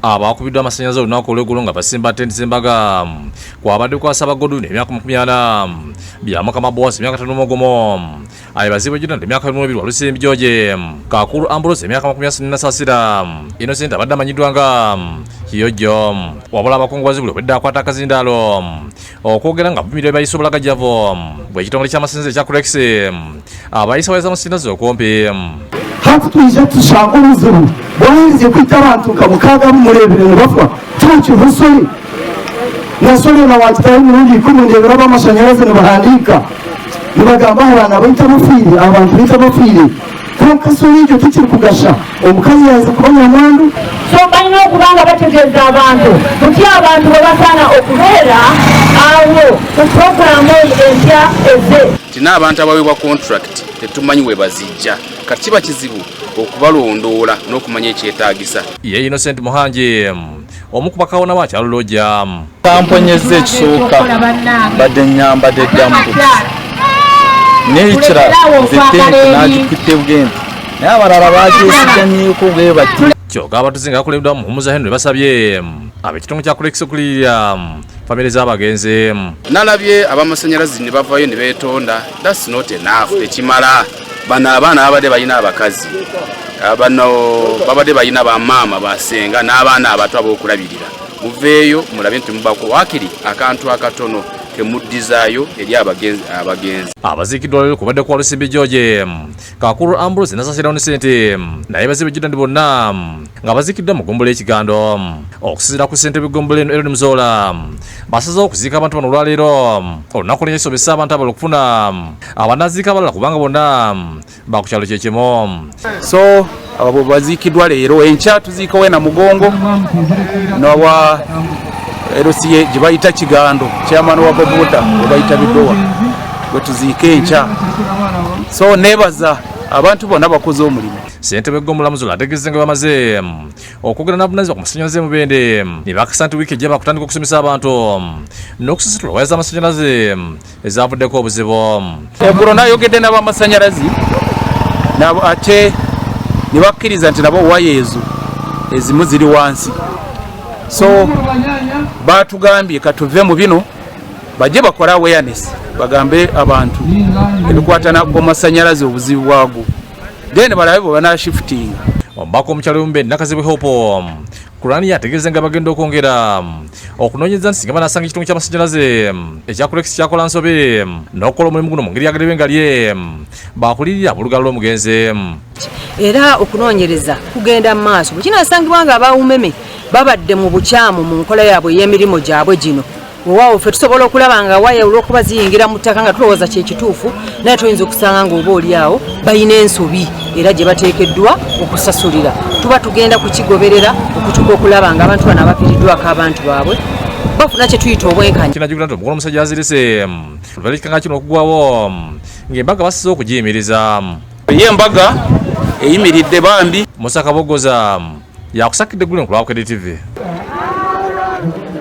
abakubiddwa amasannyalaze olunaku olw'eggulo nga basimba tenti z'embaga kwabadde kwasaba Godwin emyaka 40 byamukama Boaz emyaka 5 ayebazibwe Jordan emyaka 2 Walusimbi George Kakulu Ambrose emyaka 30 Sasira Innocent abadde amanyiddwa nga Kiyojo wabula abakungubazi buli obwedde akwata akazindaalo okwogera nga bumirire bayise obulagajjavo bw'ekitongole ky'amasinzizo ekya Kurex abayisa bayisa amasinzizo okumpi hati tuje tushanga uruziru bwahirize kwita abantu nkamukaga murebere nibafwa tuki husori nasore na watitaye murundi kumundebera b'amashanyarazi nibahandika nibagamba abana baita bafiri abantu baita bafiri kuko sori icyo tukiri kugasha omukazi yaza kubanya mwandu so balina okubanga bategeeza abantu kuti abantu babasana okubeera awo ku programu empya eze tina abantu abaweebwa contract tetumanyi we bazijja kati kiba kizibu okubalondoola n'okumanya ekyetaagisa ye Innocent Muhangi omukubakawo nabo akyalulojja kamponyeze ekisooka badde nyambadde ddamu n'ekirala nze n'agikutte bugenti naye abalala bakyesiganyeeko bwe bati kyokka abatuzi nga bakulembeddwa muhumuza Henry basabye ab'ekitongole kya Kurex okulirira famire z'abagenzi nalabye ab'amasannyalaze ne bavayo ne beetonda that's not enough tekimala bano abaana babadde balina abakazi bano babadde balina bamaama basenga n'abaana abato ab'okulabirira muveeyo mulabe nti mubako wakiri akantu akatono kemuddizaayo eri abagenzi abaziikiddwa leero kubadde kwa Walusimbi George Kakulu Ambrose ne Sasira Innocent naye bazibwe Jordan bonna nga baziikiddwa mu ggombolo y'Ekigando okusinziira ku ssentebe w'eggombolo eno Aaron Muzola basazeewo okuziika abantu bano olwaleero olunaku olw'ensobesa abantu abalala okufuna abanaziika abalala kubanga bonna bakukyalo kyekimu so abo baziikiddwa leero enkya tuziika we na mugongo nowa erosiye gye bayita Kigando chairman wa bobuda we bayita Bidowa we tuziika enkya so nebaza abantu bonna bakoze omulimu ssentebe w'eggombolola Muzola ategeezezza nga bamaze okwogera n'abunaanyizibwa ku masannyalaze Mubende ne bakasa nti wiiki ejja bakutandika okusomesa abantu n'okusasula waya z'amasannyalaze ezavuddeko obuzibu eggulo nayogedde n'abamasannyalaze ate ne bakkiriza nti nabo waya ezo ezimu ziri wansi so batugambye katuve mu bino bajje bakole awareness bagambe abantu ebikwatana ku masannyalaze obuzibu bwago then balabe bwe banashifting omubaka omukyalo Mubende Nakazibwe Hope Kurani yategeeza nga bagenda okwongera okunoonyeza nti singa banasanga ekitongole ky'amasannyalaze ekya Kurex kyakola nsobe n'okukola omulimu guno mu ngeri yagaddewe nga lye bakulirira olugalo lw'omugenzi era okunoonyereza kugenda mu maaso bwe kinasangibwa nga abawumeme babadde mu bukyamu mu nkola yaabwe y'emirimu gyabwe gino wewaawo ffe tusobola okulaba nga waya olw'okuba ziyingira mu ttaka nga tulowooza kyekituufu naye tuyinza okusanga ng'oba oli awo balina ensobi era gye bateekeddwa okusasulira tuba tugenda kukigoberera okutuka okulaba nga abantu bano abafiiriddwako abantu baabwe bafuna kye tuyita obwenkanyi kinajjukira nti omukono omusajja azirise olubalekikanga kino okugwawo ng'embaga basize okugiyimiriza ye embaga eyimiridde bambi Musa Kabogoza yakusakidde Gullen ku lwa KDTV.